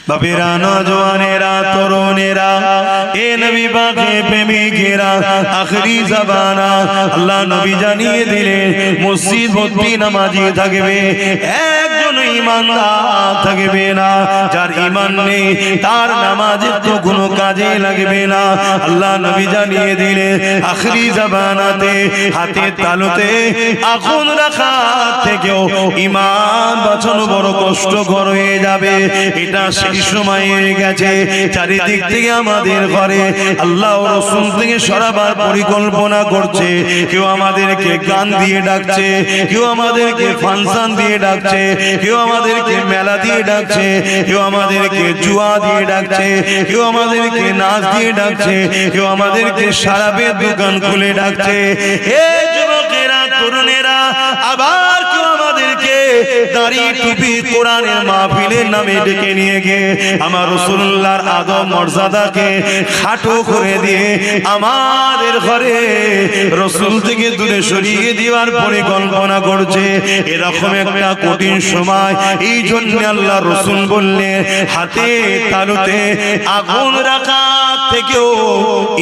বাপেরা, নওজওয়ানেরা, তরুণেরা, এ নবী পাকের প্রেমিকেরা, আখরি জামানা আল্লাহ নবী জানিয়ে দিলেন মসজিদ ভর্তি নামাজি থাকবে, একজন ঈমানদার থাকবে না। যার ঈমান নেই তার নামাজের তো কোনো কাজে লাগবে না। আল্লাহ নবী জানিয়ে দিলেন আখরি জামানাতে হাতের তালুতে আগুন রাখা থেকেও ঈমান বাঁচানো বড় কষ্টকর হয়ে যাবে। এটা সেই সময় গেছে, চারিদিক থেকে আমাদের ঘরে আল্লাহ ও রাসূল থেকে সরাবার পরিকল্পনা করছে। কেউ আমাদেরকে গান দিয়ে ডাকছে, কেউ আমাদেরকে ফাংশন দিয়ে ডাকছে, কেউ আমাদেরকে মেলা দিয়ে ডাকছে, কেউ আমাদেরকে জুয়া দিয়ে ডাকছে, কেউ আমাদেরকে নাচ দিয়ে ডাকছে, কেউ আমাদেরকে শরাবের দোকান খুলে ডাকছে। হে যুবকেরা, তরুণেরা, আবার কেউ আমাদেরকে দাড়ি টুপি কোরআনের মাহফিলের নামে ডেকে নিয়ে গিয়ে আমার রাসূলুল্লাহর আদব মর্যাদাকে খাটো করে দিয়ে আমাদের ঘরে রাসূল থেকে দূরে সরিয়ে দেওয়ার পরিকল্পনা করছে। এরকম একটা কঠিন সময়, এই জন্য আল্লাহ রাসূল বললেন হাতে তালুতে আগুন রাখা থেকেও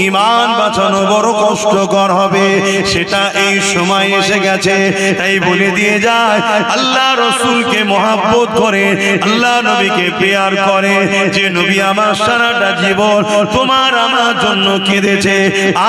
ঈমান বাঁচানো বড় কষ্টকর হবে। সেটা এই সময় এসে গেছে। তাই বলে দিয়ে যায় আল্লাহ রাসূলকে মহব্বত করে, আল্লাহ নবীকে প্যার করে, যে নবী আমার সারাটা জীবন তোমার আমার জন্য কেঁদেছে,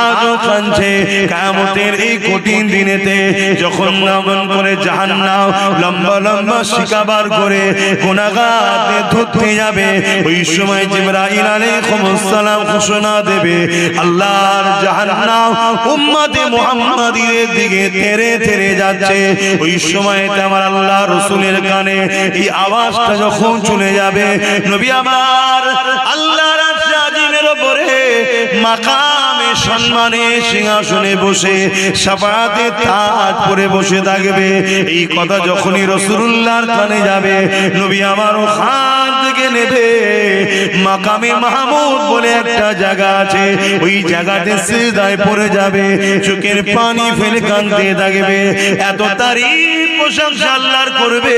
আজও কাঁদছে। কিয়ামতের এই কঠিন দিনেতে যখন নামন করে জাহান্নাম লম্বা লম্বা শিকাবার করে গুনাহগারদের ধরতে যাবে, ওই সময় জিবরাইল আলাইহিস সালাম ঘোষণা দেবে আল্লাহর জাহান্নাম উম্মতে মুহাম্মাদীদের দিকে তেরে তেরে যাচ্ছে। ওই সময়তে আমার আল্লাহ রাসূলের কানে এই আওয়াজটা যখন চলে যাবে, নবী আমার আল্লাহর আরশে আজিমের উপরে মাকামে সম্মানে সিংহাসনে বসে শাফাআতের তাজ পরে বসে থাকবে। এই কথা যখনই রাসূলুল্লাহর কানে যাবে, নবী আমার ওখান থেকে নেবে মাকামে মাহমুদ বলে একটা জায়গা আছে, ওই জায়গাতে সিজদায় পড়ে যাবে, চোখের পানি ফেলে কাঁদতে থাকবে। এত তারিফ প্রশংসা আল্লাহর করবে,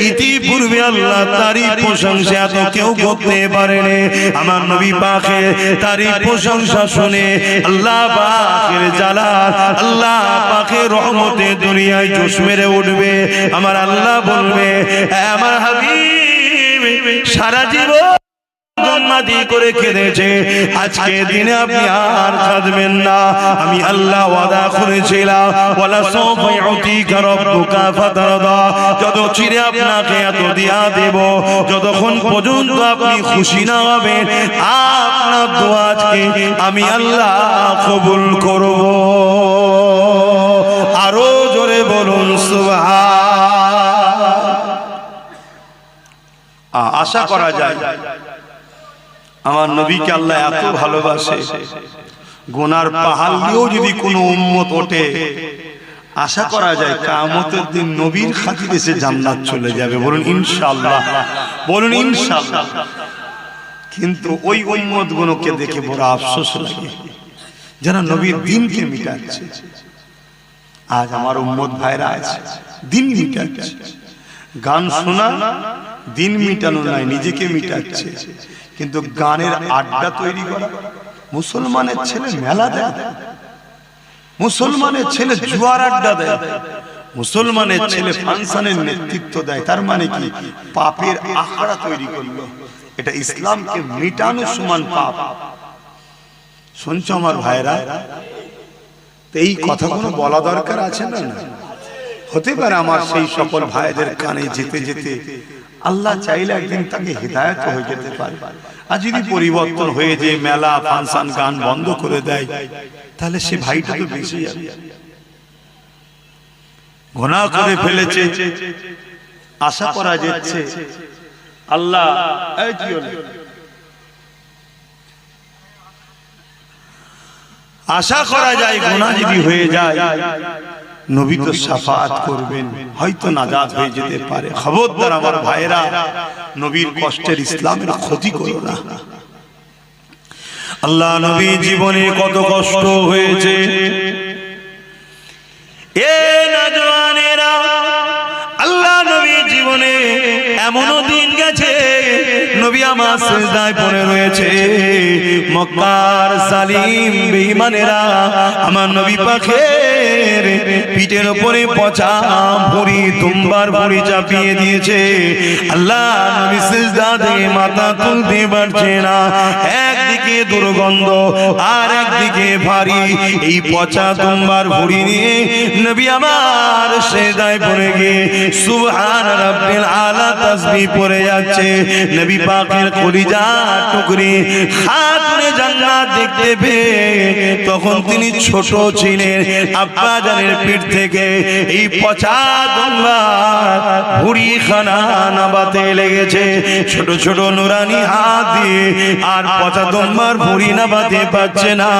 ইতিপূর্বে আল্লাহ তারিফ প্রশংসা এত কেউ করতে পারেনি। আমার নবী পাকের তারিফ প্রশংসা শুনে আল্লাহ পাকের জালাল, আল্লাহ পাকের রহমতে দুনিয়ায় জোশ মেরে উঠবে। আমার আল্লাহ বলবে আমার হাবিব সারা জীবন জন্মাদি করে কেঁদেছে, আজকে দিনে আপনি আর কাঁদবেন না। আমি আল্লাহ ওয়াদা করেছিলাম ওয়ালা সাওফা ইউতিকা রাব্বুকা ফাতারদা, যত চিরে আপনাকে এত দিয়া দেব, যতক্ষণ পর্যন্ত আপনি খুশি না হবেন আপনার দোয়া আজকে আমি আল্লাহ কবুল করব। আরো জোরে বলুন সুবহান। আশা করা যায় আমার নবীকে আল্লাহ এত ভালোবাসে, গুনার পাহাড় দিয়েও যদি কোনো উম্মত ওঠে, আশা করা যায় কিয়ামতের দিন নবীর খাতিরে সে জান্নাত চলে যাবে। বলুন ইনশাআল্লাহ, বলুন ইনশাআল্লাহ। কিন্তু ওই উম্মত গুলোকে দেখে বড় আফসোস লাগে যারা নবীর দ্বীনকে মিটাচ্ছে। আজ আমার উম্মত ভাইরা আছে দ্বীন মিটাচ্ছে, গান শোনা দিন মিটানো নয়, নিজেকে মিটাচ্ছে। কিন্তু গানের আড্ডা তৈরি করা, মুসলমানের ছেলে মেলা দেয়, মুসলমানের ছেলে জুয়ার আড্ডা দেয়, মুসলমানের ছেলে ফাংশনের নেতৃত্ব দেয়, তার মানে কি পাপের আখড়া তৈরি করলো। এটা ইসলামকে মিটানো সমান পাপ। শুনছো আমার ভাইরা? এই কথাগুলো বলা দরকার আছে না? হতে পারে আমার সেই সকল ভাইদের কানে যেতে যেতে আল্লাহ চাইলে একদিন তাকে হিদায়াত হয়ে যেতে পারে। আর যদি পরিবর্তন হয়ে যে মেলা ফাংশন গান বন্ধ করে দেয়, তাহলে সে ভাইটা তো বেঁচে যাবে। গুনাহ করে ফেলেছে, আশা করা যাচ্ছে আল্লাহ আশা করা যায় গুনাহ যদি হয়ে যায় নবী তো শাফাআত করবেন, হয়তো নাজাত হয়ে যেতে পারে। খবরদার আমার ভাইরা, নবীর কষ্টের ইসলামের ক্ষতি করো না। আল্লাহ নবী জীবনে কত কষ্ট হয়েছে, এ নওজওয়ানেরা, আল্লাহ নবী জীবনে এমনও দিন গেছে নবী আমার সিজদায় পড়ে রয়েছে। মক্কার জালিম বেঈমানেরা আমার নবী পাকের পিঠের উপরে পচা ভুঁড়ি দুম্বার ভুঁড়ি চাপিয়ে দিয়েছে। আল্লাহ নবী সিজদা থেকে মাথা তুলতে পারছে না। একদিকে দুর্গন্ধ আর একদিকে ভারী এই পচা দুম্বার ভুঁড়ি নিয়ে নবী আমার সিজদায় পড়ে গিয়ে সুবহান রাব্বিল আলা তাসবিহ পড়ে যাচ্ছে। নবী পাকের কলিজা টুকরি খাতুনে জান্নাত দেখতে পেয়ে তখন তিনি ছোট ছিলেন। আব্বা জানের পিঠ থেকে এই পচা দুম্বার ভুঁড়ি খানা নাবাতে লেগেছে। ছোট ছোট নুরানি হাত দিয়ে আর পচা দুম্বার ভুঁড়ি নাবাতে পারছে না।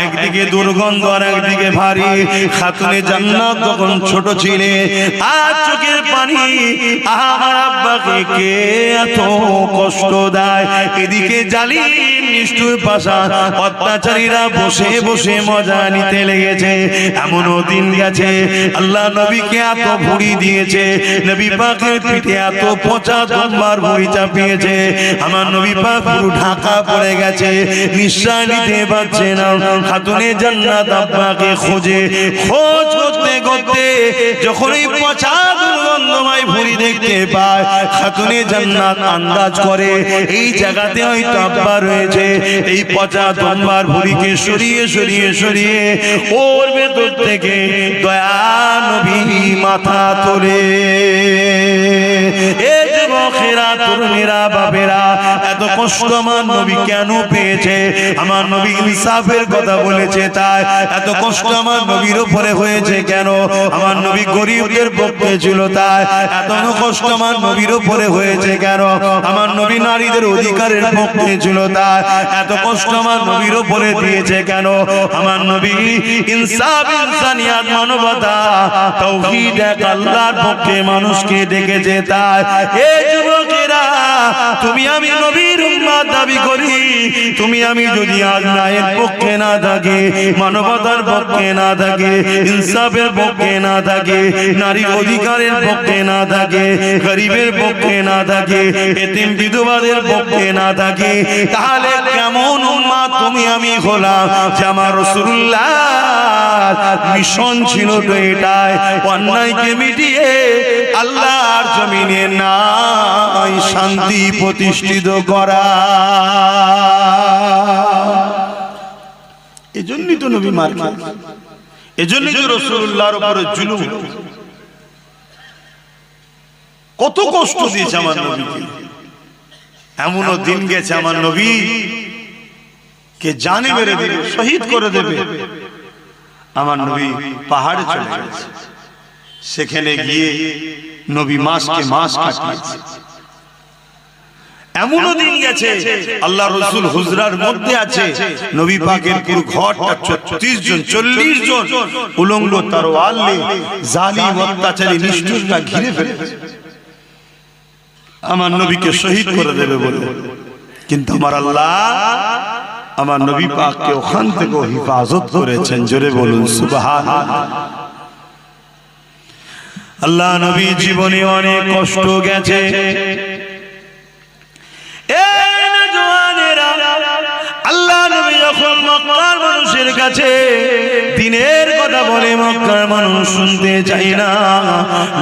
একদিকে দুর্গন্ধ আর একদিকে ভারী। খাতুনে জান্নাত তখন ছোট ছিলেন আর চোখের পানি আমার আব্বাকে কে এত কষ্ট দেয়। এদিকে জালিম নিষ্ঠুর পাশান অত্যাচারীরা বসে বসে মজা নিতে লেগেছে। এমনও দিন গেছে আল্লাহ নবীকে এত ভুঁড়ি দিয়েছে, নবী পাকের পিঠে এত পচা দুম্বার ভুঁড়ি চাপিয়েছে, আমার নবী পাক পুরো ঢাকা পড়ে গেছে, নিঃশ্বাস নিতে পারছে না। খাতুনে জান্নাত আব্বাকে খোঁজে, খোঁজ করতে করতে যখন এই পচা দুর্গন্ধময় ভুঁড়ি দেখতে পায়, খাতুনে জান্নাত আন্দাজ করে এই জায়গাতে হয়তো আব্বা রয়েছে। এই পচা দুম্বার ভুঁড়িকে সরিয়ে সরিয়ে সরিয়ে ওর ভেতর থেকে দয়া নবী মাথা তোলে। এ যুবকেরা, তরুণেরা, বাপেরা, এত কষ্ট আমার নবী কেন পেয়েছে? আমার নবী ইনসাফের কথা বলেছে তাই। এত কষ্ট আমার নবীর উপরে হয়েছে কেন? আমার নবী গরিবদের পক্ষে ছিল তাই। এত কষ্ট আমার নবীর উপরে হয়েছে কেন? আমার নবী নারীদের অধিকারের পক্ষে ছিল তাই। এত কষ্ট আমার নবীর উপরে দিয়েছে কেন? আমার নবী ইনসাফ, ইনসানিয়াত, মানবতা, তাওহীদ, এক আল্লাহর পক্ষে মানুষকে ডেকেছে তাই। এ যুবকেরা, তুমি আমি নবীর উম্মত দাবি করি, তুমি আমি যদি আজ ন্যায়ের পক্ষে না থাকি, মানবতার পক্ষে না থাকি, ইনসাফের পক্ষে না থাকি, নারীর অধিকারের পক্ষে না থাকি, গরিবের পক্ষে না থাকি, এতিম বিধবাদের পক্ষে না থাকি, তাহলে কেমন উম্মত তুমি আমি হলাম? যে আমার রাসূলুল্লাহ মিশন ছিল তো এটাই, অন্যায়কে মিটিয়ে আল্লাহর জমিনে নাই শান্তি প্রতিষ্ঠিত করা। এজন্যই তো নবী মার খেয়েছে, এজন্যই তো রাসূলুল্লাহর উপরে জুলুম, কত কষ্ট দিয়েছে আমার নবীকে। এমনও দিন গেছে আমার নবী কে জানে মেরে দেবে, শহীদ করে দেবে। আমার নবী পাহাড়ে চলে গেছে, সেখানে গিয়ে নবী মাসকে মাস কাটিয়েছে। এমনও দিন গেছে আল্লাহ রাসূল হুজরার মধ্যে আছে, নবী পাকের পুরো ঘরটা 36 জন 40 জন উলঙ্গ তরোয়াল নিয়ে জালিম অত্যাচারী নিষ্ঠুররা ঘিরে ফেলেছে আমার নবীকে শহীদ করে দেবে বলে। কিন্তু আমার আল্লাহ আমার নবী পাককে ওখান থেকে হিফাজত করেছেন। জোরে বলুন সুবহানাল্লাহ। আল্লাহ নবী জীবনে অনেক কষ্ট গেছে। আল্লাহ নবী যখন মক্কার মানুষের কাছে দিনের কথা বলে, মক্কার মানুষ শুনতে চায় না।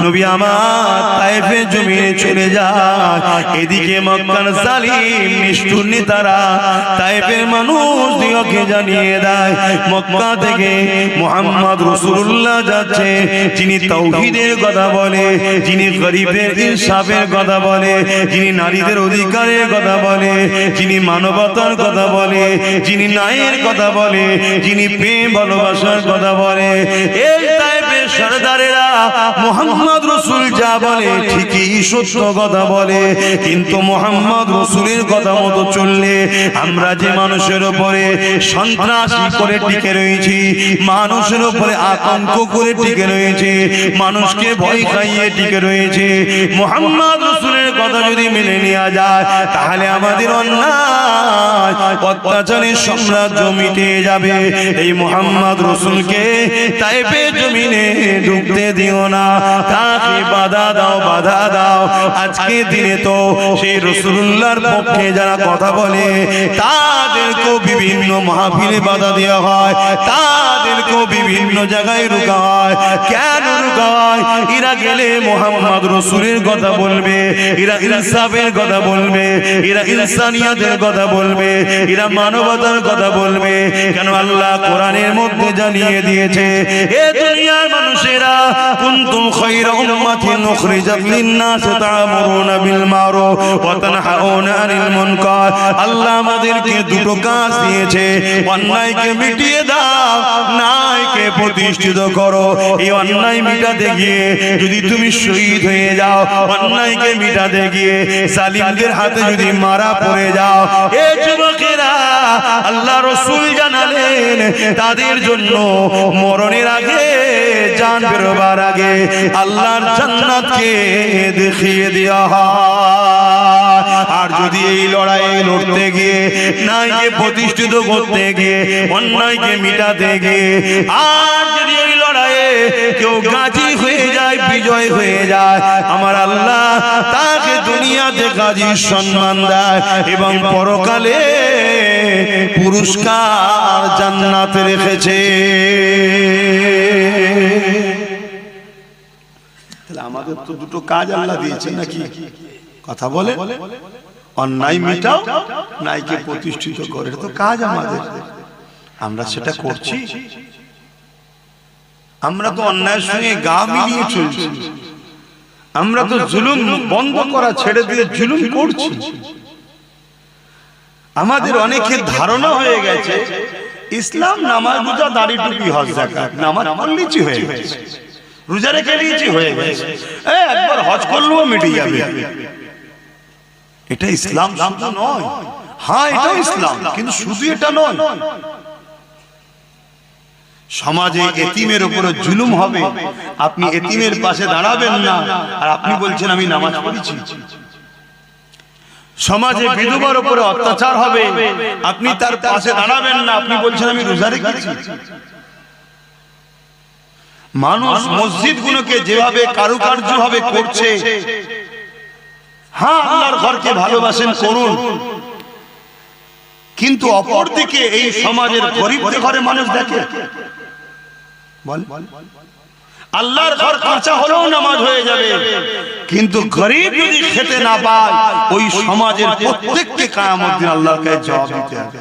নবী আমার তায়েফের জমিনে চলে যায়। এদিকে মক্কার জালিম নিষ্ঠুর নেতারা তায়েফের মানুষদিগকে জানিয়ে দেয় মক্কা থেকে মুহাম্মদ রাসূলুল্লাহ যাচ্ছে, যিনি তাওহীদের কথা বলে, যিনি গরিবের ইনসাফের কথা বলে, যিনি নারীদের অধিকারের কথা বলে, যিনি মানবতার কথা বলে, যিনি ন্যায়ের কথা বলে, যিনি প্রেম ভালোবাসার কথা বলে। এই তায়েফের সরদারেরা মুহাম্মদ রাসূল যা বলে ঠিকই সত্য কথা বলে। কিন্তু মুহাম্মদ রাসূলের কথা মতো চললে আমরা যে মানুষের উপরে সন্ত্রাসী করে টিকে রয়েছি, মানুষের উপরে আতঙ্ক করে টিকে রয়েছে, মানুষকে ভয় খাইয়ে টিকে রয়েছে, মুহাম্মদ রাসূলের কথা যদি মেনে নেওয়া যায় তাহলে আমাদের অন্যায় অত্যাচারের সাম্রাজ্য মিটে যাবে। এই মুহাম্মদ রাসূলকে তায়েফের জমিনে ঢুকতে দিও না, তাকে বাধা দাও, বাধা দাও। আজকে দিনে তো সেই রাসূলুল্লাহর পক্ষে যারা কথা বলে তাদেরকেও বিভিন্ন মাহফিলে বাধা দেওয়া হয়, তাদেরকেও বিভিন্ন জায়গায় রোকা হয়। কেন রোকা হয়? এরা গেলে মুহাম্মদ রাসূলের কথা বলবে, এরা ইনসাফের কথা বলবে, এরা ইনসানিয়াতের কথা বলবে, এরা মানবতার কথা বলবে। কেন? আল্লাহ কোরআনের মধ্যে জানিয়ে দিয়েছে, এ দুনিয়ার মানুষেরা কুনতুম খায়রা উম্মাতিন উখরিজাত লিন-নাস তা'মুরুনা বিল মারুফ ওয়া তানহাউনা আনিল মুনকার। আল্লাহ আমাদেরকে দুটো কাজ দিয়েছে, অন্যায়কে মিটিয়ে দাও, ন্যায়কে প্রতিষ্ঠিত করো। এই অন্যায় মিটাতে গিয়ে যদি তুমি শহীদ হয়ে যাও, অন্যায়কে মিটাতে গিয়ে জালিমদের হাতে যদি মারা পড়ে যাও, এ যুবকেরা আল্লাহ রাসূল জানালেন তাদের জন্য মরণের আগে, জান বেরোবার আগে আল্লাহর জান্নাতকে দেখিয়ে দেওয়া হয়। আর যদি এই লড়াইয়ে লড়তে গিয়ে, ন্যায়কে প্রতিষ্ঠিত করতে গিয়ে, অন্যায়কে মিটাতে গিয়ে, আর যদি এই লড়াইয়ে কেউ গাজী হয়ে যায়, বিজয় হয়ে যায়, আমার আল্লাহ তাকে দুনিয়াতে গাজীর সম্মান দেয় এবং পরকালে পুরস্কার জান্নাতে রেখেছে। তাহলে আমাদের তো দুটো কাজ আল্লাহ দিয়েছেন নাকি? কথা বলে, অন্যায় মিটাও, ন্যায়কে প্রতিষ্ঠিত করে, এটা তো কাজ আমাদের। আমরা সেটা করছি? আমরা তো অন্যায়ের সঙ্গে গা মিলিয়ে চলছি, আমরা তো জুলুম বন্ধ করা ছেড়ে দিয়ে জুলুম করছি। আমাদের অনেকের ধারণা হয়ে গেছে ইসলাম নামাজ, রোজা, দাড়ি, টুপি, হজ, যাকাত, নামাজ পড়লেই হয়ে গেছে, রোজা রেখে নিয়েছি হয়ে গেছে, একবার হজ করলেও মিটে যাবে। এটা ইসলাম শুধু নয়, হ্যাঁ এটা ইসলাম, কিন্তু শুধু এটা নয়। সমাজে এতিমের উপরে জুলুম হবে, আপনি এতিমের পাশে দাঁড়াবেন না, আর আপনি বলছেন আমি নামাজ পড়েছি। সমাজে বিধবার উপরে অত্যাচার হবে, আপনি তার পাশে দাঁড়াবেন না, আপনি বলছেন আমি রোজা রেখেছি। মানুষ মসজিদগুলোকে যেভাবে কারুকার্য ভাবে করছে, হ্যাঁ আল্লাহর ঘরকে ভালোবাসেন, করুন, কিন্তু অপরদিকে এই সমাজের গরিবদের ঘরে মানুষ দেখে, বল আল্লাহর ঘর কাঁচা হলেও নামাজ হয়ে যাবে, কিন্তু গরিব যদি খেতে না পায়, ওই সমাজের প্রত্যেককে কিয়ামত দিন আল্লাহর কাছে জবাব দিতে হবে।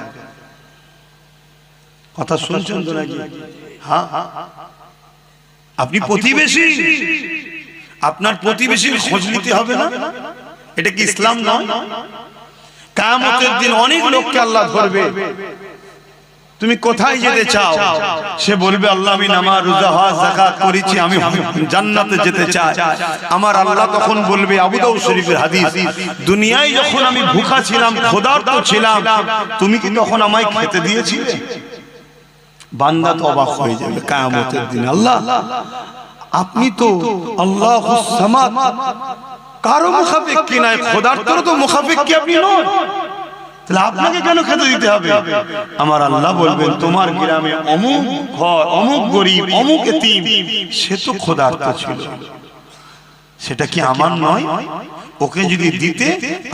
কথা শুনছেন তো নাকি? হ্যাঁ, আপনি প্রতিবেশী, আপনার প্রতিবেশীর খোঁজ নিতে হবে না? এটা কি ইসলাম নয়? কিয়ামতের দিন অনেক লোককে আল্লাহ ধরবে, তুমি কোথায় যেতে চাও? সে বলবে আল্লাহ আমি নামাজ, রোজা, হজ, যাকাত করেছি, আমি জান্নাতে যেতে চাই। আমার আল্লাহ তখন বলবে, আবু দাউদ শরীফের হাদিস, দুনিয়ায় যখন আমি ভুখা ছিলাম, ক্ষুধার্ত ছিলাম, তুমি কি তখন আমায় খেতে দিয়েছিলে? বান্দা তো অবাক হয়ে যাবে কিয়ামতের দিন, আল্লাহ আপনি তো আল্লাহুস সামাদ, কারো মুখাপেক কি নাই, খোদারতর তো মুখাপেক কি আপনি নন, তাহলে আপনাকে কেন খেতে দিতে হবে? আমার আল্লাহ বলবেন, তোমার গ্রামে অমুক ঘর, অমুক গরিব, অমুক এতিম, সে তো খোদার্ত ছিল, সেটা কি আমার নয়? ওকে যদি দিতে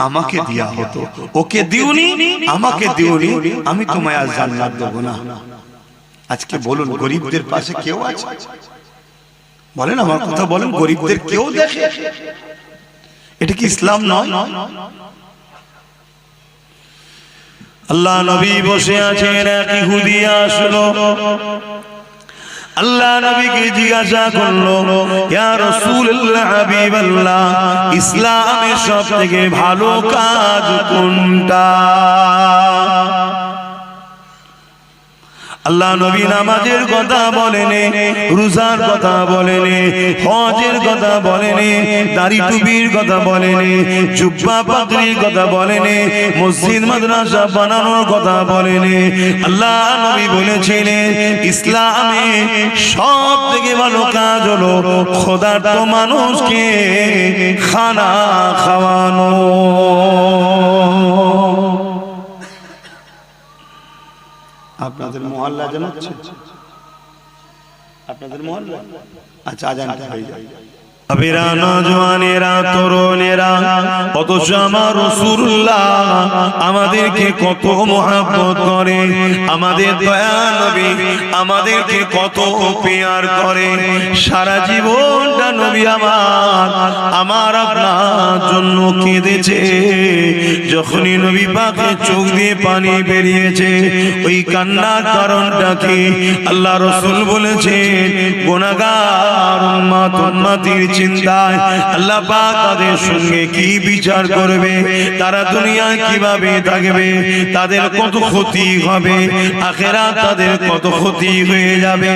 আমাকে দেয়া হতো, ওকে দিওনি, আমাকে দিওনি, আমি তোমায় আজ জান্নাত দেব না। আজকে বলুন গরিবদের পাশে কেউ আছে? বলেন, আমার কথা বলেন, গরিবদের কেউ দেখে? এটা কি ইসলাম নয়? আল্লাহ নবী বসে আছেন, এক ইহুদি আসলো, আল্লাহ নবীকে জিজ্ঞাসা করলো, ইয়া রাসূলুল্লাহ, হাবিবাল্লাহ, ইসলামের সবথেকে ভালো কাজ কোনটা? আল্লাহ নবী নামাজের কথা বলেনি, রোজার কথা বলেনি, হজের কথা বলেনি, দাড়ি টুপির কথা বলেনি, জুব্বা পাগড়ির কথা বলেনি, মসজিদ মাদ্রাসা বানানোর কথা বলেনি। আল্লাহ নবী বলেছিলেন ইসলামে সব থেকে ভালো কাজ হলো ক্ষুধার্ত মানুষকে খানা খাওয়ানো। আপনাদের মহল্লা জানাচ্ছে, আপনাদের মহল্লা আচ্ছা আজানটা হয়ে যায়। আবেরা নওজওয়ানেরা তরুণেরা অথচ আমার রাসূলুল্লাহ আমাদেরকে কত মহব্বত করে, আমাদের দয়া নবী আমাদেরকে কত পেয়ার করে। সারা জীবনটা নবী আমার আপনার জন্য কেঁদেছে। যখনই নবী পাকের চোখ দিয়ে পানি বেরিয়েছে, ওই কান্নার কারণটা কি? আল্লাহ রাসূল বলেছেন, গুনাহগার উম্মত উম্মতির চিন্তায় আল্লাহ পাক তাদের সঙ্গে কি বিচার করবে, তারা দুনিয়ায় কিভাবে থাকবে, তাদের কত ক্ষতি হবে, আখিরাত তাদের কত ক্ষতি হয়ে যাবে,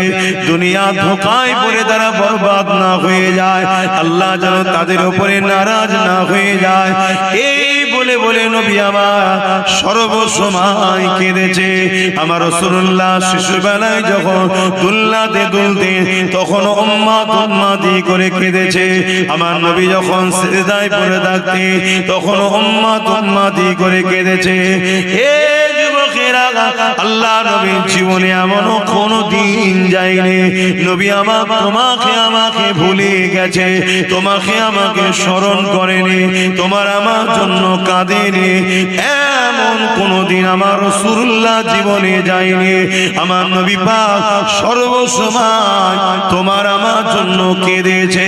দুনিয়া ধোঁকায় পড়ে তারা বরবাদ না হয়ে যায়, আল্লাহ যেন তাদের উপরে নারাজ না হয়ে যায়। এই বলে বলে নবী আমার সর্বসময় কেঁদেছে। আমার রাসূলুল্লাহ শিশুবেলায় যখন দুলনাতে দুলতে তখন উম্মত উম্মতি করে কেঁদেছে। আমার নবী যখন সিজদায় পড়ে থাকতে তখন উম্মত উম্মতি করে কেঁদেছে। হে যুবকেরা, আল্লাহ নবীর জীবনে এমন কোনো দিন যায়নি নবী আমার তোমাকে আমাকে ভুলে গেছে, তোমাকে আমাকে স্মরণ করেনি, তোমার আমার জন্য কাঁদেনি, এমন কোনদিন আমার রাসূলুল্লাহ জীবনে যায়নি। আমার নবী পাক সর্বসময় তোমার আমার জন্য কেঁদেছে।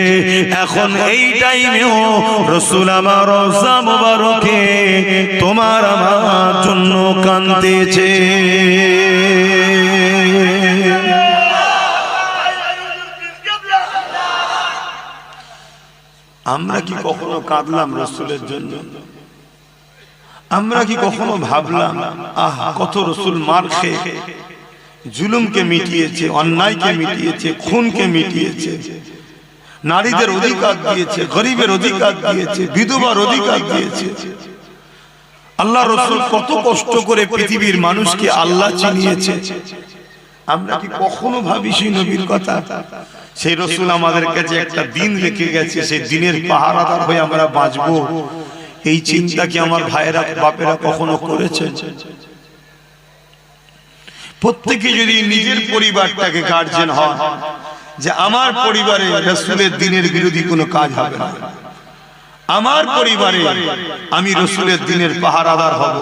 এখন এই টাইমেও রাসূল আমার রওজা মুবারকে তোমার আমার জন্য কাঁদতেছে। আমরা কি কখনো কাঁদলাম রাসূলের জন্য? আমরা কি কখনো ভাবলাম আহা কত রাসূল মার খেয়ে জুলুমকে মিটিয়েছে, অন্যায়কে মিটিয়েছে, খুনকে মিটিয়েছে, নারীদের অধিকার দিয়েছে, গরিবের অধিকার দিয়েছে, বিধবার অধিকার দিয়েছে। আল্লাহ রাসূল কত কষ্ট করে পৃথিবীর মানুষকে আল্লাহ চিনিয়েছে। আমরা কি কখনো ভাবি সেই নবীর কথা? সেই রাসূল আমাদের কাছে একটা দিন রেখে গেছে, সেই দিনের পাহারাদার হয়ে আমরা বাঁচবো, এই চিন্তা কি আমার ভাইয়েরা বাপেরা কখনো করেছে? প্রত্যেকে যদি নিজের পরিবারটাকে গার্জিয়ান হয় যে আমার পরিবারে রাসূলের দ্বীনের বিরোধী কোনো কাজ হবে না, আমার পরিবারে আমি রাসূলের দ্বীনের পাহারাদার হব,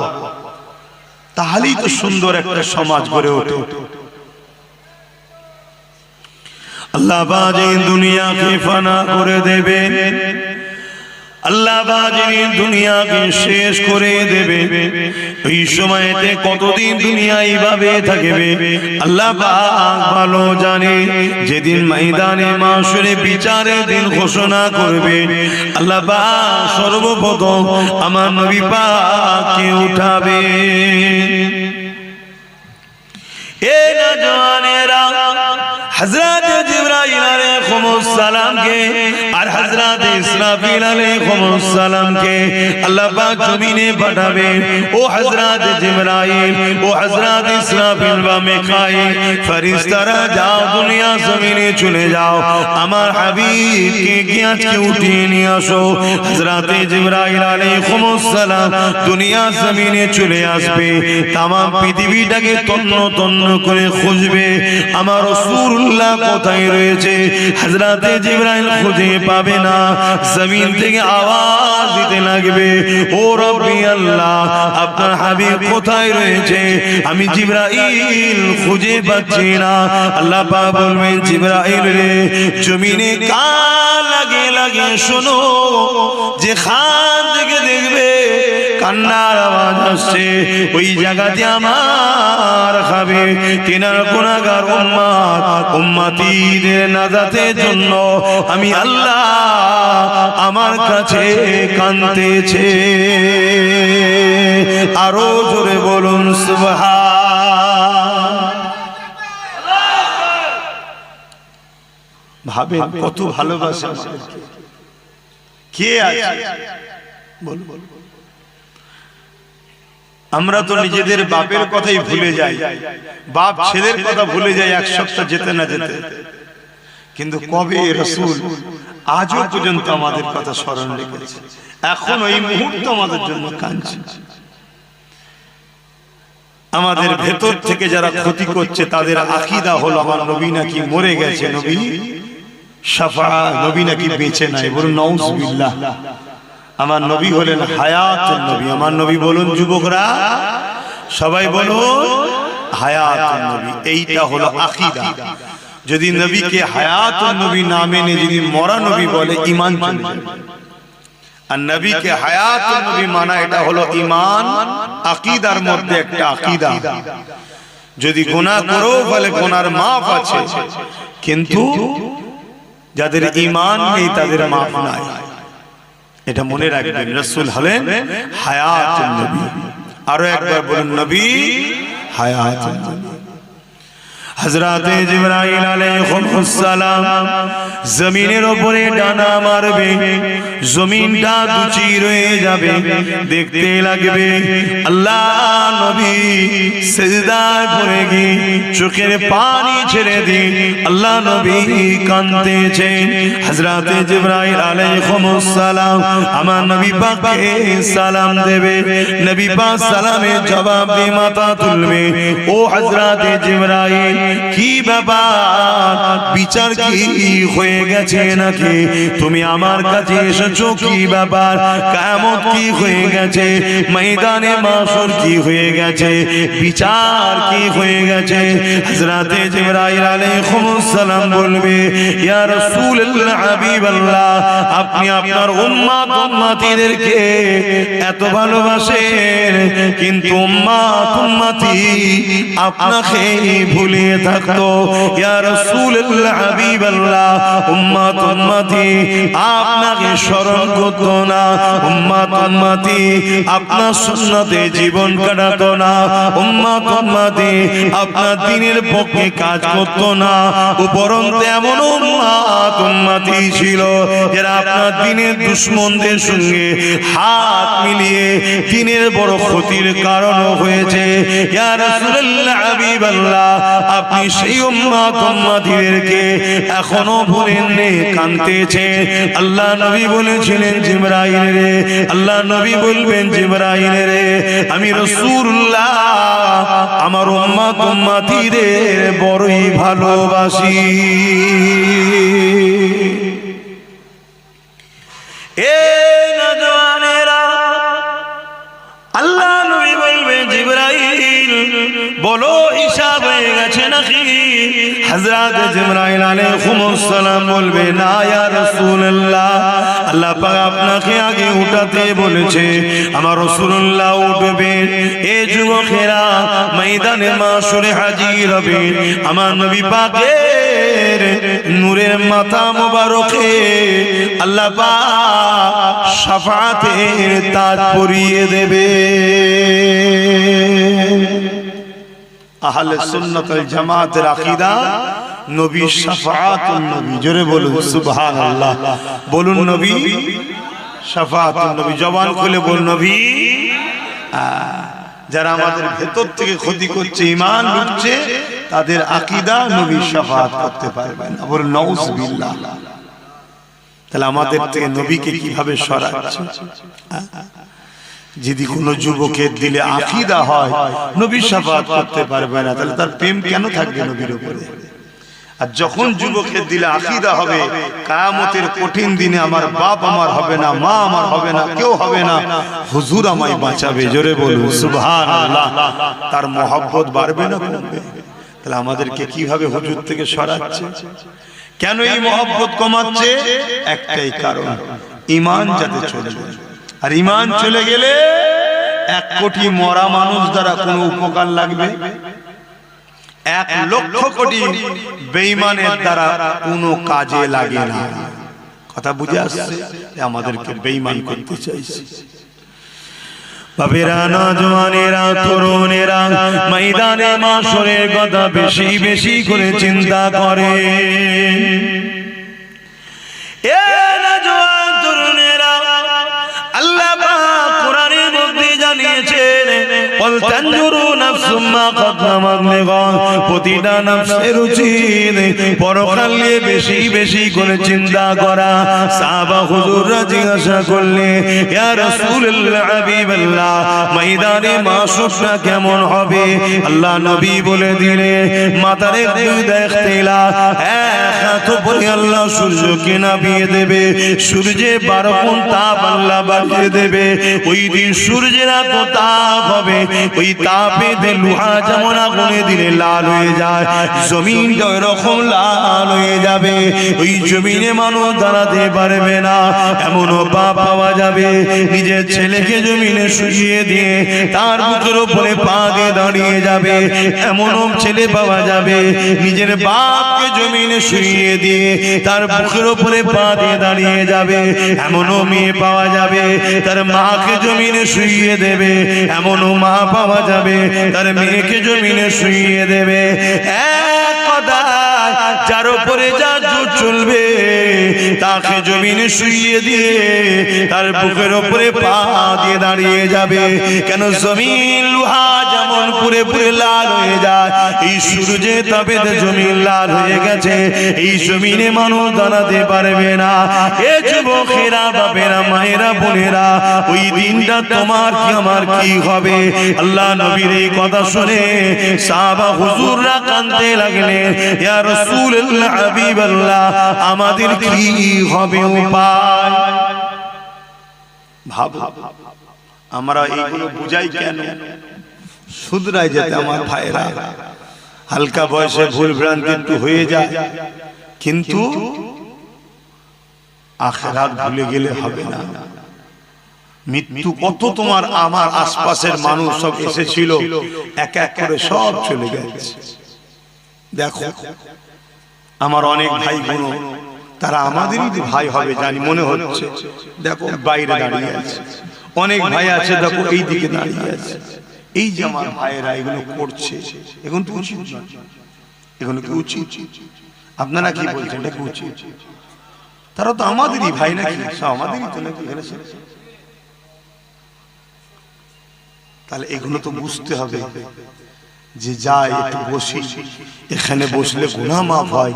তাহলেই তো সুন্দর একটা সমাজ গড়ে ওঠে। আল্লাহ বাজে দুনিয়াকে ফানা করে দেবে, আল্লাহ বাজে দুনিয়াকে শেষ করে দেবে। এই সময়তে কতদিন দুনিয়া এইভাবে থাকবে আল্লাহ পাক ভালো জানে। যেদিন ময়দানে মাশরে বিচারের দিন ঘোষণা করবে আল্লাহ পাক সর্বপ্রথম আমার নবী পাককে উঠাবে। এ নওজওয়ানেরা, হযরত জিবরাইল আলাইহিস সালাম কে আর হযরত ইসরাফিল আলাইহিস সালাম কে আল্লাহ পাক জমিনে পাঠাবে। ও হযরত জিবরাইল, ও হযরত ইসরাফিল বা মিকাইল, ফেরেশতারা যাও দুনিয়া জমিনে চলে যাও, আমার হাবিবকে কি আজকে উঠিয়ে নিয়ে আসো। হযরত জিবরাইল আলাইহিস সালাম দুনিয়া জমিনে চলে আসবে, তাম পৃথিবীটাকে তন্ন তন্ন করে খুঁজবে আমার রাসূলুল্লাহ কোথায় রয়েছে। হযরত জিবরাইল খুঁজে পাবে না, জমিন থেকে আওয়াজ দিতে লাগবে, ও রব্বি আল্লাহ, আপনার হাবিব কোথায় রয়েছে? আমি জিবরাইল খুঁজে পাচ্ছি না। আল্লাহ পাক বলবেন, জিবরাইল রে, জমিনে কান লাগে লাগে শোনো, যে খান থেকে দেখবে কান্নার আওয়াজ আসছে, ওই জায়গাতে আমার হাবিব তিনার গুনাহগার উম্মত উম্মতিদের নাজাতের জন্য আমি আল্লাহ আমার কাছে কাঁদতেছে। আরো জোরে বলুন সুবহান। ভাবেন কত ভালোবাসা কে আছে, বল বল। আমরা তো নিজেদের বাপের কথাই ভুলে যাই, বাপ ছেলের কথা ভুলে যাই এক সপ্তাহ যেতে না যেতে, কিন্তু কবে রাসূল আজও পর্যন্ত আমাদের কথা স্মরণ রেখেছে, এখন এই মুহূর্ত আমাদের জন্য কাঁদছে। আমাদের ভেতর থেকে যারা ক্ষতি করছে তাদের আকীদা হলো আমার নবী নাকি মরে গেছে, নবী শাফাআত, নবী নাকি বেঁচে নাই, বলুন নাউজুবিল্লাহ। আমার নবী হলেন হায়াতুন নবী। আমার নবী বলুন যুবকরা, সবাই বলুন হায়াতুন নবী। এইটা হলো আকীদা। যদি নবীকে হায়াতুন নবী না মেনে যদি মরা নবী বলে, ঈমান চলে যাবে। আর নবীকে হায়াতুন নবী মানা, এটা হলো ঈমান, আকীদার মধ্যে একটা আকীদা। যদি গুনাহ করো বলে গুনার মাফ আছে, কিন্তু যাদের ঈমান নেই তাদের মাফ নাই। এটা মনে রাখবেন, রাসূল হলেন হায়াতুন নবী। আরো একবার বলুন নবী হায়াতুন নবী। হযরতে জিবরাইল আলাইহিস সালাম জমিনের উপরে ডানা মারবে, জমিনটা দুচির হয়ে যাবে, দেখতে লাগবে আল্লাহ নবী সিজদায় পড়ে গিয়ে চোখের পানি ছেড়ে দিয়ে আল্লাহ নবী কাঁদতেছেন। হযরতে জিবরাইল আলাইহিস সালাম আমার নবী পাককে সালাম দেবে, নবী পাক সালামের জবাব দিয়ে মাথা তুলবে, ও হযরতে জিবরাইল কি ব্যাপার, বিচার কি হয়ে গেছে নাকি? তুমি আমার কাছে এসেছো, কি ব্যাপার? কিয়ামত কি হয়ে গেছে? ময়দানে মাশর কি হয়ে গেছে? বিচার কি হয়ে গেছে? হযরতে জিবরাইল আলাইহিস সালাম বলবে, ইয়া রাসূলুল্লাহ, হাবিবাল্লাহ, আপনি আপনার উম্মত উম্মতিদেরকে এত ভালোবাসেন, কিন্তু উম্মত উম্মতি আপনাকে ভুলে থাকতো। ইয়া রাসূলুল্লাহ, হাবিবাল্লাহ, উম্মত উম্মতি আপনাকে স্মরণ করতো না, উম্মত উম্মতি আপনার সুন্নতে জীবন কাটাতো না, উম্মত উম্মতি আপনার দ্বীনের পক্ষে কাজ করতো না। উপরন্তু এমন উম্মত উম্মতি ছিল যারা আপনার দ্বীনের দুশমনদের সঙ্গে হাত মিলিয়ে দ্বীনের বড় ক্ষতির কারণ হয়েছে। ইয়া রাসূলুল্লাহ, হাবিবাল্লাহ, আপনি সেই উম্মত উম্মতিদেরকে এখনো ভুলেননি, কাঁদতেছে। আল্লাহ নবী বলেছিলেন জিবরাইল রে, আল্লাহ নবী বলবেন জিবরাইল রে, আমি রাসূলুল্লাহ আমার উম্মত উম্মতিদের বড়ই ভালোবাসি। এ নওজওয়ানেরা, আল্লাহ নবী বলবেন জিবরাইল বলো হিসাব হয়ে গেছে নাকি? হযরত জিবরাইল আলাইহিস সালাম বলবে, না ইয়া রাসূলুল্লাহ, আল্লাহ পাক আপনাকে আগে উঠাতে বলেছে। আমার রাসূলুল্লাহ উঠবেন, এই যুবকেরা ময়দানে মাশরে হাজির হবে, আমার নবী পাকের নূরের মাথা মোবারকে আল্লাহ পাক শাফাআতের তাজ পরিয়ে দেবে। আহলে সুন্নাত ওয়াল জামাতের আকীদা, নবী শাফাআতুন নবী। জোরে বলুন সুবহানাল্লাহ। বলুন নবী শাফাআতুন নবী। জবান খুলে বলুন নবী। যারা আমাদের ভেতর থেকে ক্ষতি করছে, ঈমান লুটছে, তাদের আকীদা নবী শাফাআত করতে পারবে না। বলুন নাউজুবিল্লাহ। তাহলে আমাদের থেকে নবীকে কিভাবে সরাচ্ছে? যদি কোনো যুবকের দিলে আকীদা হয় নবী শাফাআত করতে পারবে না, তাহলে তার প্রেম কেন থাকবে নবীর উপরে? আর যখন যুবকের দিলে আকীদা হবে, কিয়ামতের কঠিন দিনে আমার বাপ আমার হবে না, মা আমার হবে না, কেউ হবে না, হুজুর আমায় বাঁচাবে। জোরে বলুন সুবহানাল্লাহ। তার মহব্বত বাড়বে না কমবে? তাহলে আমাদেরকে কিভাবে হুজুর থেকে সরাচ্ছে? কেন এই মহব্বত কমাচ্ছে? একটাই কারণ, ঈমান যাতে চলে যায়। আর ঈমান চলে গেলে 1 কোটি মরা মানুষ দ্বারা কোনো উপকার লাগবে? 1 লক্ষ কোটি বেঈমানের দ্বারা কোনো কাজে লাগে না। কথা বুঝে আসছে? আমাদেরকে বেঈমান করতে চাইছে। বাবেরা, নওজওয়ানেরা, তরুণেরা ময়দানে মাশরের কথা বেশি বেশি করে চিন্তা করে। এ নওজওয়ান তরুণেরা, আল্লাহ পাক কোরআনের মধ্যে জানিয়েছেন, ওয়ালতানজুরু নাফসুম মা কদ্দামাত লিগাদ, প্রতিটা নফসের উচিত পরকাল নিয়ে বেশি বেশি করে চিন্তা করা। সাহাবা হুজুররা জিজ্ঞাসা করলে, ইয়া রাসূলুল্লাহ হাবিবাল্লাহ, ময়দানে মাশরুফটা কেমন হবে? আল্লাহ নবী বলে দিলে, মাথার একটু দেখতেলা এত পরে আল্লাহ সূর্যকে নামিয়ে দেবে, সূর্যে 12 গুণ তাপ আল্লাহ বাড়িয়ে দেবে। ওই দিন সূর্যের এত তাপ হবে, ওই তাপে লোহা যেমন আগুনে দিলে লাল হয়ে যায়, জমিনটা ওই রকম লাল হয়ে যাবে। ওই জমিনে মানুষ দাঁড়াতে পারবে না, এমনও পাপ পাওয়া যাবে নিজের ছেলেকে জমিনে শুইয়ে দিয়ে তার বুকের উপরে পা দিয়ে দাঁড়িয়ে যাবে। এমনও ছেলে পাওয়া যাবে নিজের বাপকে জমিনে শুইয়ে দিয়ে তার বুকের উপরে পা দিয়ে দাঁড়িয়ে যাবে। এমনও মেয়ে পাওয়া যাবে তার মাকে জমিনে শুইয়ে দেবে। এমনও মা পাওয়া যাবে তার মেয়েকে জমিনে শুইয়ে দেবে। এক কথায় যার উপরে যা জোর চলবে তাকে জমিনে শুইয়ে দিয়ে তার বুকের উপরে পা দিয়ে দাঁড়িয়ে যাবে। কেন? জমিন লোহা যেমন পুরে পুরে লাল হয়ে যায়, এই সূর্যে তাপে জমিন লাল হয়ে গেছে, এই জমিনে মানুষ দাঁড়াতে পারবে না। এ যুবকেরা, বাপেরা, মায়েরা, বোনেরা, ওই দিনটা তোমার কি আমার কি হবে? আল্লাহ নবীর এই কথা শুনে সাহাবা হুজুররা কাঁদতে লাগলেন, ইয়া রাসূলুল্লাহ হাবিবাল্লাহ, আমাদের কি হবে উপায়? ভাব, আমরা এইগুলো বুঝাই কেন? শুধরাই যেতে আমার ভাইরা, হালকা বয়সে ভুল ভ্রান্তি একটু হয়ে যায়, কিন্তু আখিরাত ভুলে গেলে হবে না। মৃত্যু কত তোমার আমার আশপাশের মানুষ সব এসেছিল, এক এক করে সব চলে গেছে। দেখো আমার অনেক ভাই বোন, তারা আমাদেরই ভাই হবে জানি মনে হচ্ছে, দেখো বাইরে দাঁড়িয়ে আছে। অনেক ভাই আছে দেখো এই দিকে দাঁড়িয়ে আছে। এই যে আমার ভাইয়েরা এগুলো করছে, এখন তো উচিত না, এগুলো কি উচিত? আপনারা কি বলছেন এটা কি উচিত? তারা তো আমাদেরই ভাই নাকি, আমাদেরই তো নাকি। তাহলে এগুলো তো বুঝতে হবে যে যাই একটু বসি, এখানে বসলে গুনাহ মাফ হয়,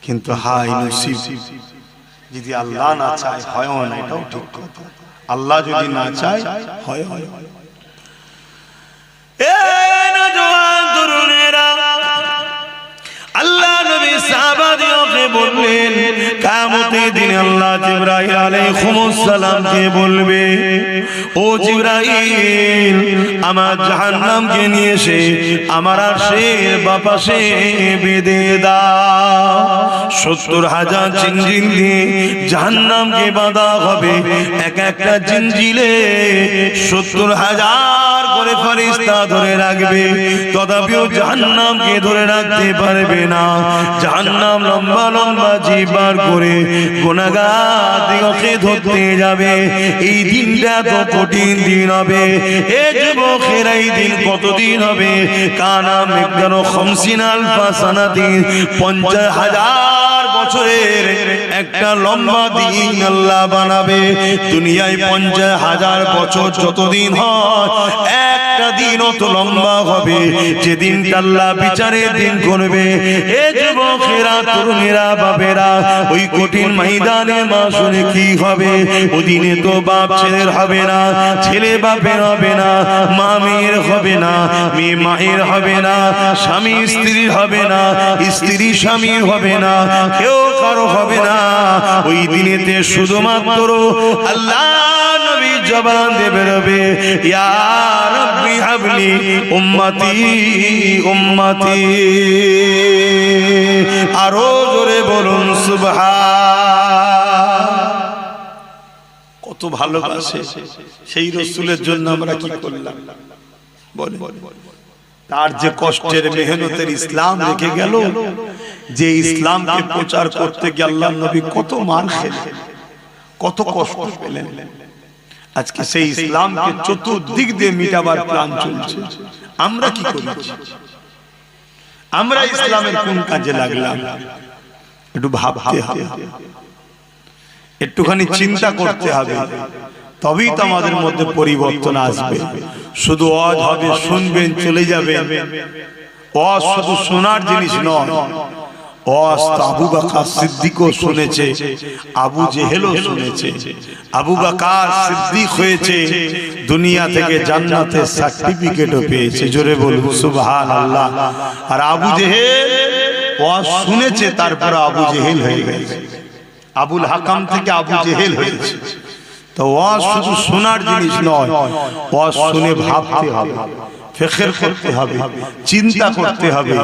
কিন্তু হায় নসিব যদি আল্লাহ না চায় হয় না, এটাও ঠিক কথা। আল্লাহ যদি না চায় হয়। আল্লাহ নবী সাহাবাদেরকে বললেন, কিয়ামতের দিনে আল্লাহ জিবরাইল আলাইহিস সালামকে বলবে, ও জিবরাইল, আমার জাহান্নামকে নিয়ে এসে আমার আরশের বাপাশে বেঁধে দাও। 70,000 জিনজিল দিয়ে জাহান্নামকে বাঁধা হবে। এক একটা জিনজিলে 70,000 করে ফেরেশতা ধরে রাখবে, তথাপিও জাহান্নামকে ধরে রাখতে পারবে না। জাহান্নাম লম্বা লম্বা জিহ্বার করে গুনাহগারদেরকে ধরতে যাবে। এই দিনটা তো কঠিন দিন হবে। এ যুবকেরা, এই দিন কতদিন হবে? কানা মিকদারু 50 আলফা সানাতিন, 50,000 বছরের একটা লম্বা দিন আল্লাহ বানাবে। দুনিয়ায় 50,000 বছর যতদিন হয়, একটা দিন অত লম্বা হবে যেদিন আল্লাহ বিচারের দিন করবে। এ যুবকেরা, তরুণেরা, বাপেরা, ওই কঠিন ময়দানে মাসুরে কি হবে? ওদিনে তো বাপ ছেলের হবে না, ছেলে বাপের হবে না, মা মেয়ের হবে না, মেয়ে মায়ের হবে না, স্বামী স্ত্রীর হবে না, স্ত্রী স্বামীর হবে না, কেউ কারো হবে না। ওই দিনেতে শুধুমাত্র আল্লাহ নবী জবান দিয়ে বেরোবে, ইয়া রাব্বি হাবলি উম্মতি উম্মতি। আরো জোরে বলুন সুবহান। কত ভালোবাসে সেই রাসূলের জন্য আমরা কি করলাম বলে? তার যে কষ্টের মেহনতের ইসলাম রেখে গেল, যে ইসলামকে প্রচার করতে গিয়ে আল্লাহর নবী কত মার খেলেন, কত কষ্ট পেলেন। আজকে সেই ইসলামকে চতুর্দিক দিয়ে মিটাবার প্ল্যান চলছে। আমরা কি করেছি? আমরা ইসলামের কোন কাজে লাগলাম? একটু ভাবতে হবে। একটুখানি চিন্তা করতে হবে, তবেই তো আমাদের মধ্যে পরিবর্তন আসবে। শুধু ওয়াজ হবে, শুনবেন, চলে যাবেন। ওয়াজ শুধু শোনার জিনিস নয়, ওয়াজ তো আবু বকর সিদ্দিকও শুনেছে, আবু জেহেলও শুনেছে। আবু বকর সিদ্দিক হয়েছে, দুনিয়া থেকে জান্নাতের সার্টিফিকেটও পেয়েছে। জোরে বলুন সুবহানাল্লাহ। আর আবু জেহেল ওয়াজ শুনেছে, তারপর আবু জেহেল হয়ে গেছে। আবুল হাকাম থেকে আবু জেহেল হয়েছে। তো ওয়াজ শুধু শোনার জিনিস নয়, ওয়াজ শুনে ভাবতে হবে, ফিকির করতে হবে, চিন্তা করতে হবে,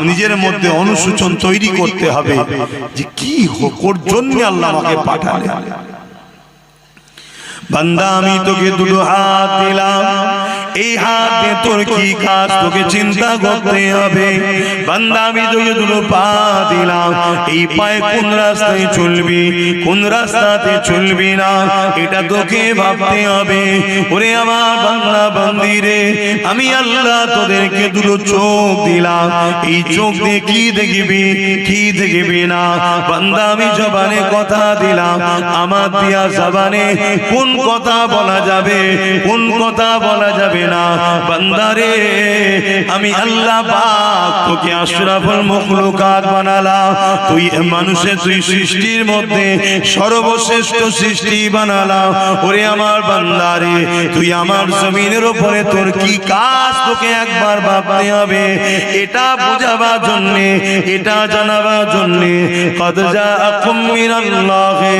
নিজের মধ্যে অনুশোচন তৈরি করতে হবে যে কি কোর জন্য আল্লাহ আমাকে পাঠালেন। বান্দা আমি তোকে দুটো হাত দিলাম, এই হাত দিয়ে তোর কি কাজ তোকে চিন্তা করতে হবে। বান্দা আমি তোকে দুটো পা দিলাম, এই পায়ে কোন রাস্তায় চলবি, কোন রাস্তাতে চলবি না, এটা তোকে ভাবতে হবে। ওরে আমার বাংলা বান্দিরে, আমি আল্লাহ তোদেরকে দুটো চোখ দিলাম, এই চোখ দিয়ে কি দেখবি, কি দেখবি না। বান্দা আমি জবানে কথা দিলাম, আমার দিয়া জবানে কোন কথা বলা যাবে, কোন কথা বলা যাবে না। বান্দারে আমি আল্লাহ পাক তোকে আশরাফুল মাখলুকাত বানালাম, তুই মানুষের, তুই সৃষ্টির মধ্যে সর্বশ্রেষ্ঠ সৃষ্টি বানালাম। ওরে আমার বান্দারে, তুই আমার জমিনের উপরে তোর কি কাজ তোকে একবার ভাবতে হবে। এটা বোঝাবার জন্য, এটা জানাবার জন্য কদ জাআকুম মিনাল্লাহি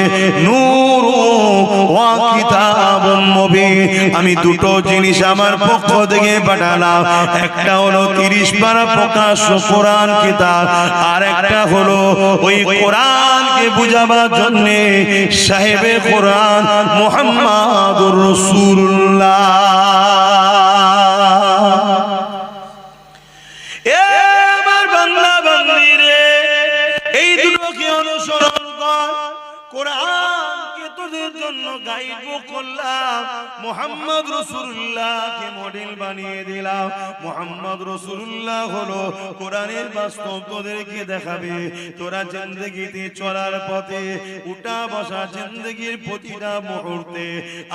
নূরুন ওয়া কিতাবুম মুবিন, আমি দুটো জিনিস আমার পক্ষ থেকে পাঠালাম। একটা হলো 30 পারা প্রকাশ্য কোরআন কিতাব, আর একটা হলো ওই কোরআনকে বুঝাবার জন্য সাহেবে কোরআন মুহাম্মাদুর রাসূলুল্লাহ। এ আমার বাংলা বান্দিরে, এই দুটোকে অনুসরণ কর। কোরআনকে তোদের জন্য গাইড করলাম, মুহাম্মদ রাসূলুল্লাহকে মডেল বানিয়ে দিলাম। মুহাম্মদ রাসূলুল্লাহ হলো কোরআনের বাস্তব তোদেরকে দেখাবে। তোরা জিন্দেগিতে চলার পথে, উঠা বসা জিন্দেগির প্রতিটা মুহূর্তে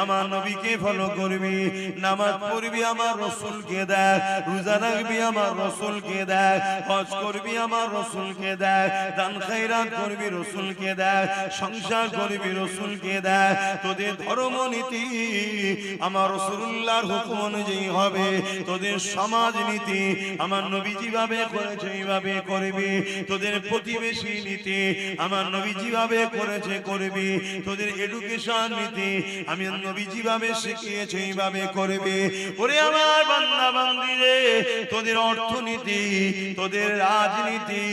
আমার নবীকে ফলো করবি, নামাজ পড়বি আমার রাসূলকে দেখ, রোজা রাখবি আমার রাসূলকে দেখ, হজ করবি আমার রাসূলকে দেখ, দান খায়রাত করবি রাসূলকে দেখ, সংসার করবি রাসূলকে দেখ। তোদের ধর্মনীতি আমার রাসূলুল্লাহর হুকুম অনুযায়ী হবে, তোদের সমাজ নীতি আমার নবী যেভাবে করেছে এইভাবে করবি, তোদের প্রতিবেশী নীতি আমার নবী যেভাবে করেছে করবি, তোদের এডুকেশন নীতি আমি নবী যেভাবে শিখিয়েছে এইভাবে করবি। ওরে আমার বান্দা বান্দিরে, তোদের অর্থনীতি, তোদের রাজনীতি,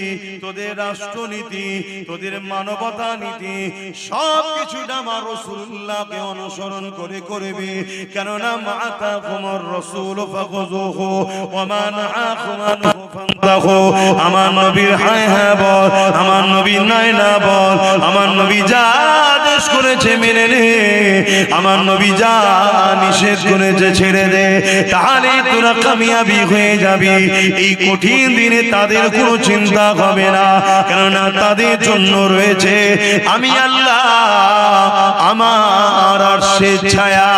তোদের রাষ্ট্রনীতি, তোদের মানবতা নীতি সব কিছুটা আমার রাসূলুল্লাহকে অনুসরণ করে করবে। কেননা মাআতাকুমুর রাসূল ফাখুযুহু ওয়া মা নাহাকুম আনহু ফান্তাহু। আমার নবীর হায় হ্যাঁ বল, আমার নবী নাই না বল, আমার নবী যা আদেশ করেছে মেনে নে, আমার নবী যা নিষেধ করেছে ছেড়ে দে, তাহলে তোরা কামিয়াবি হয়ে যাবি। এই কঠিন দিনে তাদের কোনো চিন্তা হবে না, কেননা তাদের জন্য রয়েছে আমি আল্লাহ, আমার আরশের ছায়া।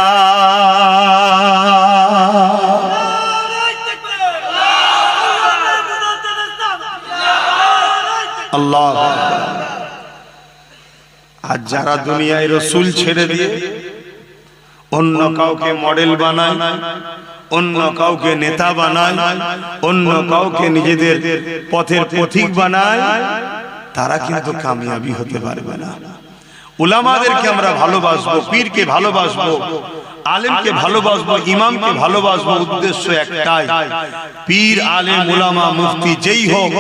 আল্লাহ। আর যারা দুনিয়ায় রাসূল ছেড়ে দিয়ে অন্য কাউকে মডেল বানায়, অন্য কাউকে নেতা বানায়, অন্য কাউকে নিজেদের পথের পথিক বানায়, তারা কিন্তু কামিয়াবি হতে পারবে না। উলামাদেরকে আমরা ভালোবাসবো, পীরকে ভালোবাসবো, আলেমকে ভালোবাসবো, ইমামকে ভালোবাসবো, উদ্দেশ্য একটাই, পীর আলেম উলামা মুফতি যেই হোক,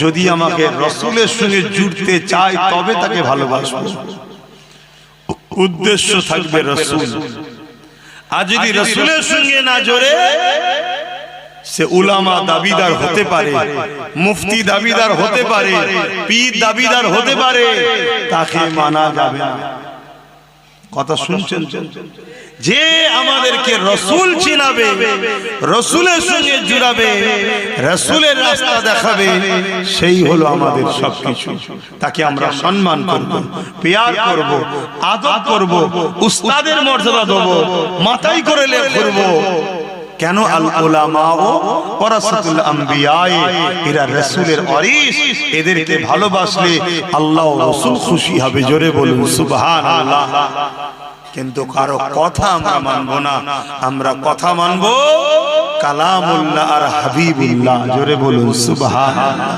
যদি আমাকে রাসূলের সঙ্গে জুড়তে চায় তবে তাকে ভালোবাসবো। উদ্দেশ্য থাকবে রাসূল। আর যদি রাসূলের সঙ্গে না জোড়ে, সে উলামা দাবিদার হতে পারে, মুফতি দাবিদার হতে পারে, পীর দাবিদার হতে পারে, তাকে মানা যাবে না। কথা শুনছেন? যে আমাদেরকে রসুল চিনাবে, রসুলের সঙ্গে জুড়াবে, রসুলের রাস্তা দেখাবে, সেই হলো আমাদের সবকিছু। তাকে আমরা সম্মান করব, প্যার করব, আদর করব, উস্তাদের মর্যাদা দেব, মাথায় করে ঘুরব। কেন? আল উলামা ওয়ারাসাতুল আম্বিয়া, এরা রাসূলের ওয়ারিস। এদেরকে ভালোবাসলে আল্লাহ ও রাসূল খুশি হবে। জোরে বলুন সুবহানাল্লাহ। কিন্তু কারো কথা আমরা মানব না, আমরা কথা মানব কালামুল্লাহ আর হাবিবুল্লাহ। জোরে বলুন সুবহানাল্লাহ।